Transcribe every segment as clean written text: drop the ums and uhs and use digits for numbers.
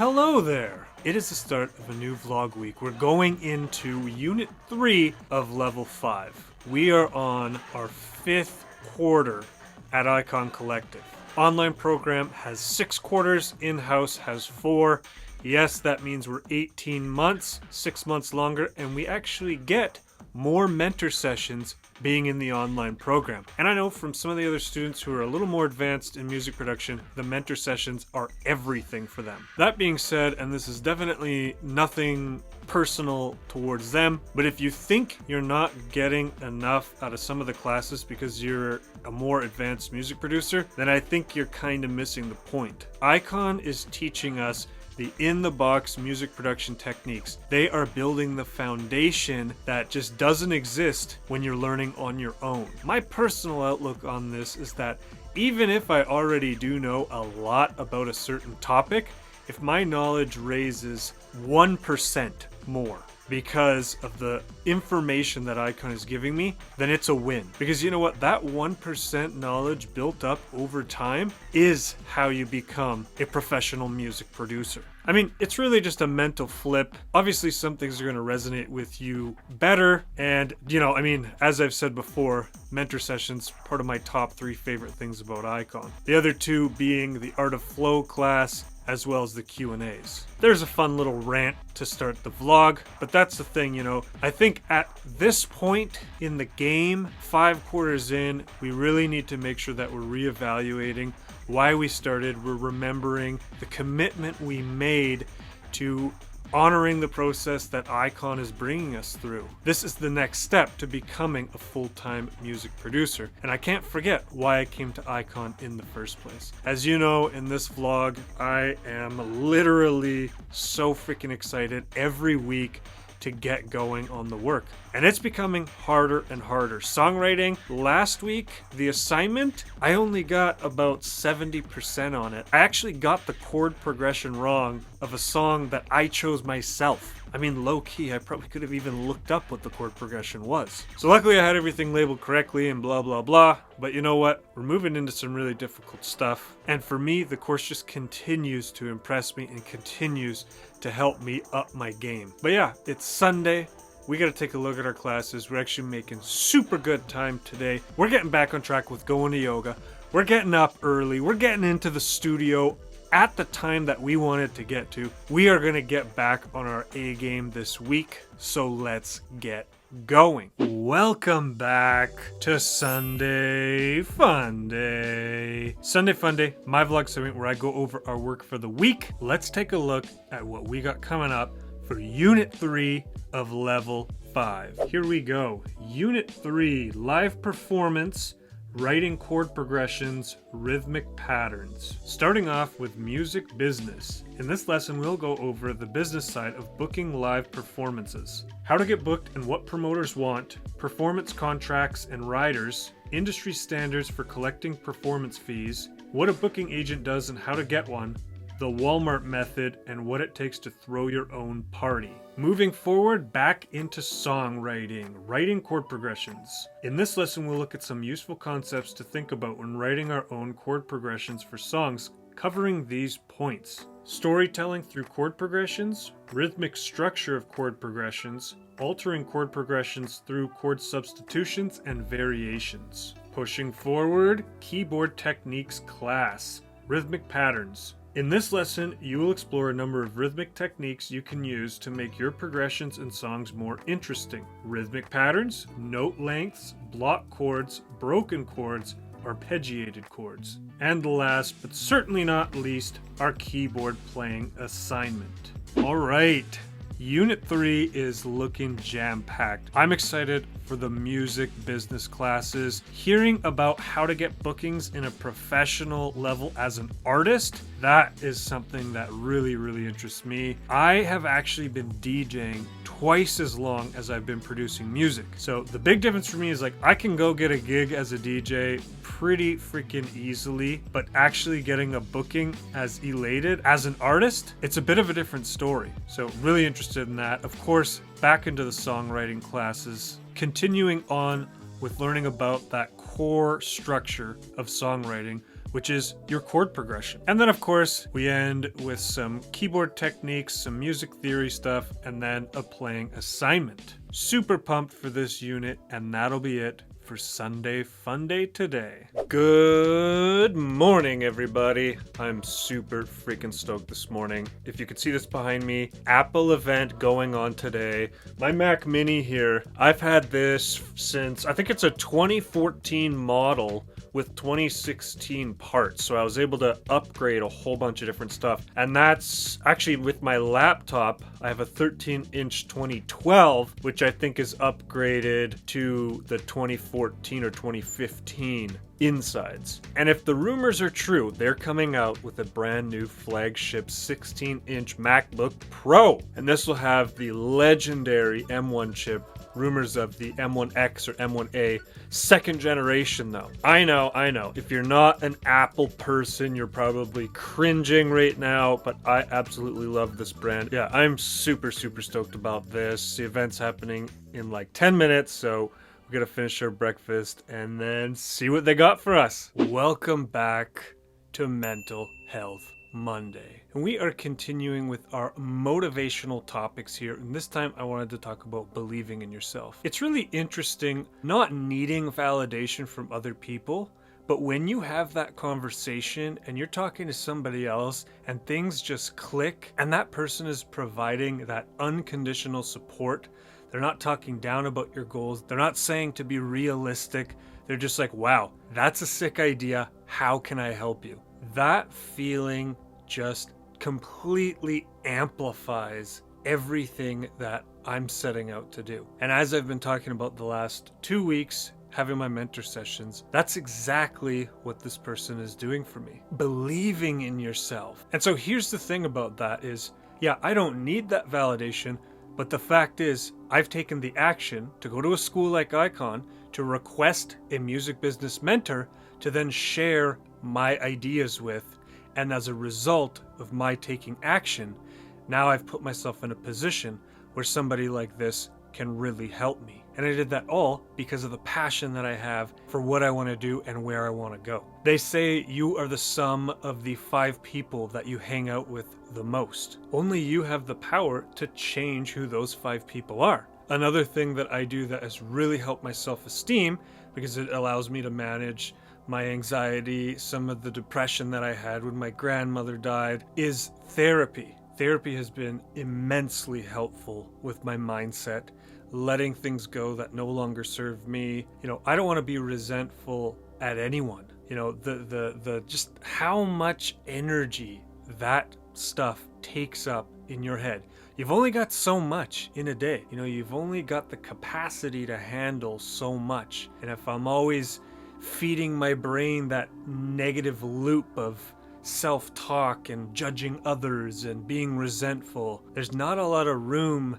Hello there! It is the start of a new vlog week. We're going into Unit 3 of Level 5. We are on our 5th quarter at Icon Collective. Online program has 6 quarters, in-house has 4. Yes, that means we're 18 months, 6 months longer, and we actually get more mentor sessions being in the online program. And I know from some of the other students who are a little more advanced in music production, the mentor sessions are everything for them. That being said, and this is definitely nothing personal towards them, but if you think you're not getting enough out of some of the classes because you're a more advanced music producer, then I think you're kind of missing the point. Icon is teaching us the in-the-box music production techniques. They are building the foundation that just doesn't exist when you're learning on your own. My personal outlook on this is that even if I already do know a lot about a certain topic, if my knowledge raises 1% more because of the information that Icon is giving me, then it's a win. Because you know what? That 1% knowledge built up over time is how you become a professional music producer. I mean, it's really just a mental flip. Obviously, some things are going to resonate with you better. And, as I've said before, mentor sessions, part of my top 3 favorite things about Icon. The other 2 being the Art of Flow class, as well as the Q&As. There's a fun little rant to start the vlog, but that's the thing, I think at this point in the game, 5 quarters in, we really need to make sure that we're reevaluating why we started. We're remembering the commitment we made to honoring the process that Icon is bringing us through. This is the next step to becoming a full-time music producer. And I can't forget why I came to Icon in the first place. As you know, in this vlog, I am literally so freaking excited every week to get going on the work. And it's becoming harder and harder. Songwriting, last week, the assignment, I only got about 70% on it. I actually got the chord progression wrong of a song that I chose myself. I mean, low-key, I probably could have even looked up what the chord progression was. So luckily I had everything labeled correctly and blah, blah, blah. But you know what? We're moving into some really difficult stuff. And for me, the course just continues to impress me and continues to help me up my game. But yeah, it's Sunday. We got to take a look at our classes. We're actually making super good time today. We're getting back on track with going to yoga. We're getting up early. We're getting into the studio at the time that we wanted to get to. We are going to get back on our A game this week. So let's get going. Welcome back to Sunday Fun Day. Sunday Fun Day, my vlog segment where I go over our work for the week. Let's take a look at what we got coming up for Unit 3 of Level 5. Here we go. Unit 3, live performance, writing chord progressions, rhythmic patterns. Starting off with music business. In this lesson, we'll go over the business side of booking live performances. How to get booked and what promoters want, performance contracts and riders, industry standards for collecting performance fees, what a booking agent does and how to get one, the Walmart method, and what it takes to throw your own party. Moving forward, back into songwriting, writing chord progressions. In this lesson, we'll look at some useful concepts to think about when writing our own chord progressions for songs, covering these points. Storytelling through chord progressions, rhythmic structure of chord progressions, altering chord progressions through chord substitutions and variations. Pushing forward, keyboard techniques class, rhythmic patterns. In this lesson, you will explore a number of rhythmic techniques you can use to make your progressions and songs more interesting. Rhythmic patterns, note lengths, block chords, broken chords, arpeggiated chords. And last, but certainly not least, our keyboard playing assignment. All right, Unit 3 is looking jam-packed. I'm excited for the music business classes. Hearing about how to get bookings in a professional level as an artist, that is something that really, really interests me. I have actually been DJing twice as long as I've been producing music. So the big difference for me is like I can go get a gig as a DJ pretty freaking easily, but actually getting a booking as Elated as an artist, it's a bit of a different story. So really interested in that. Of course, back into the songwriting classes, continuing on with learning about that core structure of songwriting which is your chord progression. And then of course, we end with some keyboard techniques, some music theory stuff, and then a playing assignment. Super pumped for this unit, and that'll be it for Sunday Fun Day today. Good morning, everybody. I'm super freaking stoked this morning. If you could see this behind me, Apple event going on today. My Mac Mini here, I've had this since, I think it's a 2014 model with 2016 parts. So I was able to upgrade a whole bunch of different stuff. And that's actually with my laptop. I have a 13-inch 2012, which I think is upgraded to the 2014 or 2015 insides. And if the rumors are true, they're coming out with a brand new flagship 16-inch MacBook Pro. And this will have the legendary M1 chip. Rumors of the M1X or M1A, second generation though. I know. If you're not an Apple person, you're probably cringing right now, but I absolutely love this brand. Yeah, I'm super stoked about this. The event's happening in like 10 minutes, so we're gonna finish our breakfast and then see what they got for us. Welcome back to Mental Health Monday. And we are continuing with our motivational topics here, and this time I wanted to talk about believing in yourself. It's really interesting not needing validation from other people, but when you have that conversation and you're talking to somebody else and things just click and that person is providing that unconditional support. They're not talking down about your goals. They're not saying to be realistic. They're just like, wow, that's a sick idea. How can I help you? That feeling just completely amplifies everything that I'm setting out to do. And as I've been talking about the last 2 weeks, having my mentor sessions, that's exactly what this person is doing for me. Believing in yourself. And so here's the thing about that is, yeah, I don't need that validation, but the fact is, I've taken the action to go to a school like Icon to request a music business mentor to then share my ideas with, and as a result of my taking action, now I've put myself in a position where somebody like this can really help me. And I did that all because of the passion that I have for what I want to do and where I want to go. They say you are the sum of the 5 people that you hang out with the most. Only you have the power to change who those 5 people are. Another thing that I do that has really helped my self-esteem, because it allows me to manage my anxiety, some of the depression that I had when my grandmother died, is therapy. Therapy has been immensely helpful with my mindset, letting things go that no longer serve me. I don't want to be resentful at anyone. The just how much energy that stuff takes up in your head. You've only got so much in a day. You've only got the capacity to handle so much. And if I'm always feeding my brain that negative loop of self-talk and judging others and being resentful, there's not a lot of room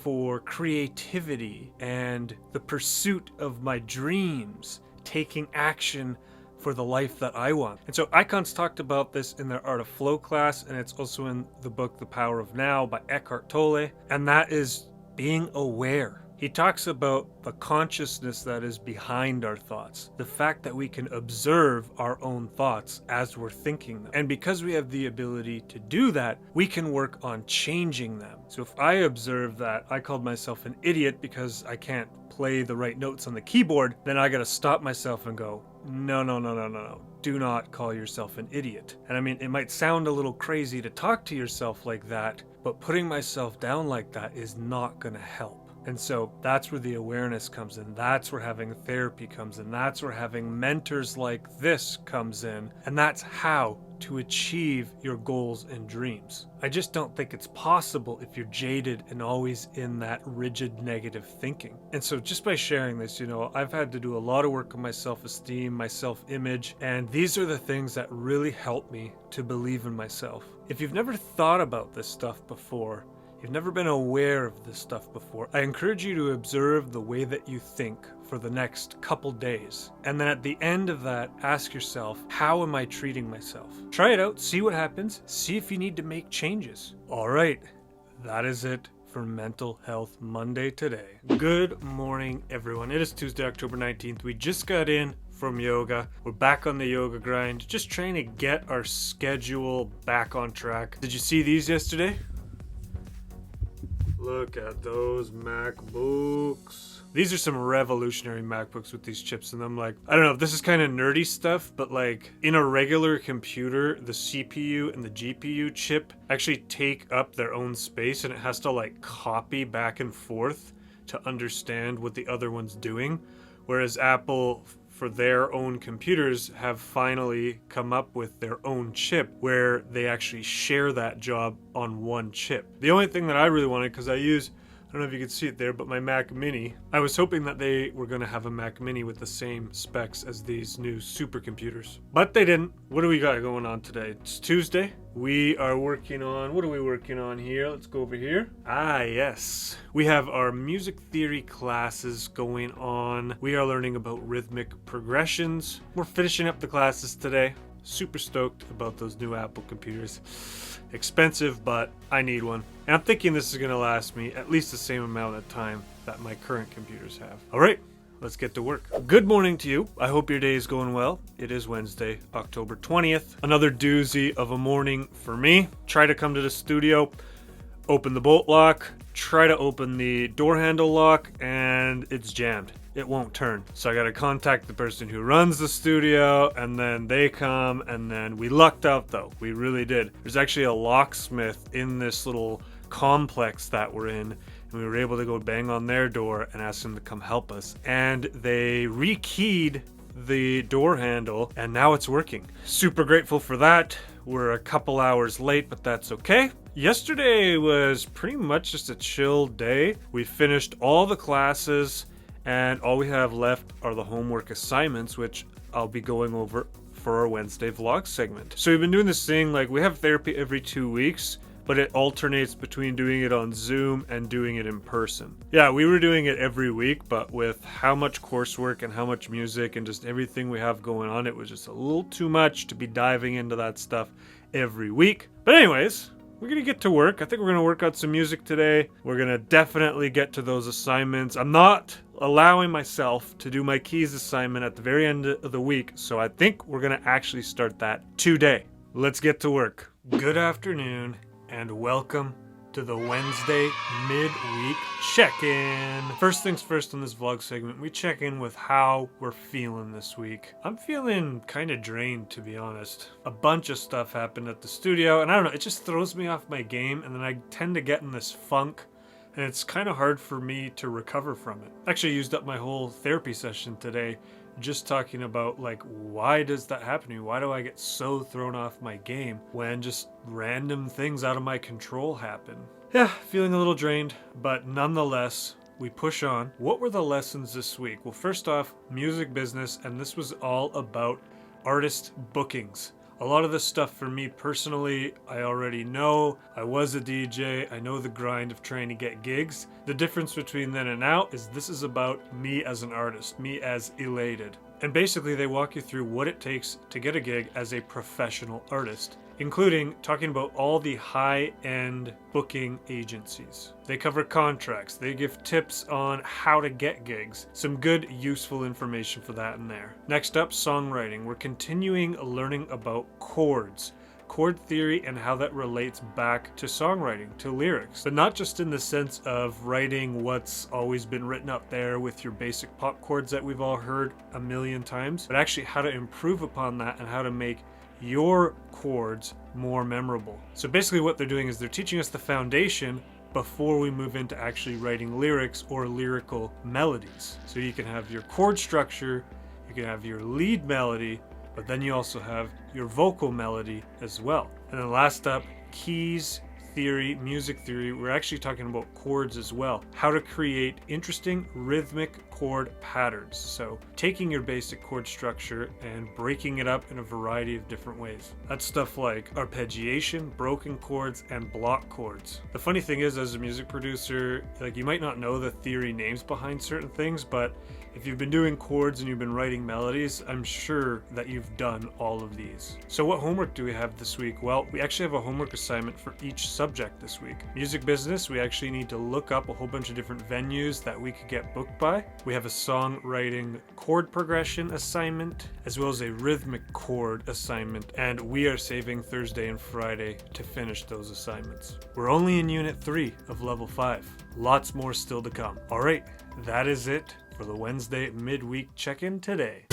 for creativity and the pursuit of my dreams, taking action for the life that I want. And so Icon's talked about this in their Art of Flow class, and it's also in the book The Power of Now by Eckhart Tolle, and that is being aware. He talks about the consciousness that is behind our thoughts, the fact that we can observe our own thoughts as we're thinking them. And because we have the ability to do that, we can work on changing them. So if I observe that I called myself an idiot because I can't play the right notes on the keyboard, then I gotta stop myself and go, no. Do not call yourself an idiot. And I mean, it might sound a little crazy to talk to yourself like that, but putting myself down like that is not gonna help. And so that's where the awareness comes in. That's where having therapy comes in. That's where having mentors like this comes in. And that's how to achieve your goals and dreams. I just don't think it's possible if you're jaded and always in that rigid negative thinking. And so just by sharing this, I've had to do a lot of work on my self-esteem, my self-image, and these are the things that really help me to believe in myself. If you've never thought about this stuff before, you've never been aware of this stuff before, I encourage you to observe the way that you think for the next couple days. And then at the end of that, ask yourself, how am I treating myself? Try it out, see what happens, see if you need to make changes. All right, that is it for Mental Health Monday today. Good morning, everyone. It is Tuesday, October 19th. We just got in from yoga. We're back on the yoga grind, just trying to get our schedule back on track. Did you see these yesterday? Look at those MacBooks. These are some revolutionary MacBooks with these chips in them. Like, I don't know if this is kind of nerdy stuff, but like in a regular computer, the CPU and the GPU chip actually take up their own space, and it has to like copy back and forth to understand what the other one's doing. Whereas Apple, for their own computers, have finally come up with their own chip where they actually share that job on one chip. The only thing that I really wanted, because I don't know if you can see it there, but my Mac Mini, I was hoping that they were going to have a Mac Mini with the same specs as these new supercomputers. But they didn't. What do we got going on today? It's Tuesday. We are working on, what are we working on here? Let's go over here. Ah, yes. We have our music theory classes going on. We are learning about rhythmic progressions. We're finishing up the classes today. Super stoked about those new Apple computers. Expensive, but I need one. And I'm thinking this is going to last me at least the same amount of time that my current computers have. All right, let's get to work. Good morning to you. I hope your day is going well. It is Wednesday, October 20th. Another doozy of a morning for me. Try to come to the studio, open the bolt lock, try to open the door handle lock, and it's jammed. It won't turn. So I got to contact the person who runs the studio, and then they come, and then we lucked out though. We really did. There's actually a locksmith in this little complex that we're in, and we were able to go bang on their door and ask them to come help us. And they rekeyed the door handle, and now it's working. Super grateful for that. We're a couple hours late, but that's okay. Yesterday was pretty much just a chill day. We finished all the classes, and all we have left are the homework assignments, which I'll be going over for our Wednesday vlog segment. So we've been doing this thing, like we have therapy every 2 weeks, but it alternates between doing it on Zoom and doing it in person. Yeah, we were doing it every week, but with how much coursework and how much music and just everything we have going on, it was just a little too much to be diving into that stuff every week. But anyways, we're going to get to work. I think we're going to work out some music today. We're going to definitely get to those assignments. I'm not allowing myself to do my keys assignment at the very end of the week, so I think we're going to actually start that today. Let's get to work. Good afternoon, and welcome to the Wednesday midweek check-in. First things first on this vlog segment, we check in with how we're feeling this week. I'm feeling kind of drained, to be honest. A bunch of stuff happened at the studio, and I don't know, it just throws me off my game, and then I tend to get in this funk, and it's kind of hard for me to recover from it. Actually, I used up my whole therapy session today just talking about, like, why does that happen to me? Why do I get so thrown off my game when just random things out of my control happen? Yeah, feeling a little drained, but nonetheless, we push on. What were the lessons this week? Well, first off, music business, and this was all about artist bookings. A lot of this stuff for me personally, I already know. I was a DJ. I know the grind of trying to get gigs. The difference between then and now is this is about me as an artist, me as Elated. And basically they walk you through what it takes to get a gig as a professional artist, including talking about all the high-end booking agencies. They cover contracts, they give tips on how to get gigs, some good useful information for that in there. Next up, songwriting. We're continuing learning about chords, chord theory, and how that relates back to songwriting, to lyrics. But not just in the sense of writing what's always been written up there with your basic pop chords that we've all heard a million times, but actually how to improve upon that and how to make your chords more memorable. So basically what they're doing is they're teaching us the foundation before we move into actually writing lyrics or lyrical melodies. So you can have your chord structure, you can have your lead melody, but then you also have your vocal melody as well. And then last up, keys theory, music theory. We're actually talking about chords as well. How to create interesting rhythmic chord patterns. So taking your basic chord structure and breaking it up in a variety of different ways. That's stuff like arpeggiation, broken chords, and block chords. The funny thing is, as a music producer, like, you might not know the theory names behind certain things, but If you've been doing chords and you've been writing melodies, I'm sure that you've done all of these. So what homework do we have this week? Well, we actually have a homework assignment for each subject this week. Music business, we actually need to look up a whole bunch of different venues that we could get booked by. We have a songwriting chord progression assignment, as well as a rhythmic chord assignment, and we are saving Thursday and Friday to finish those assignments. We're only in Unit 3 of Level 5. Lots more still to come. Alright, that is it for the Wednesday midweek check-in today.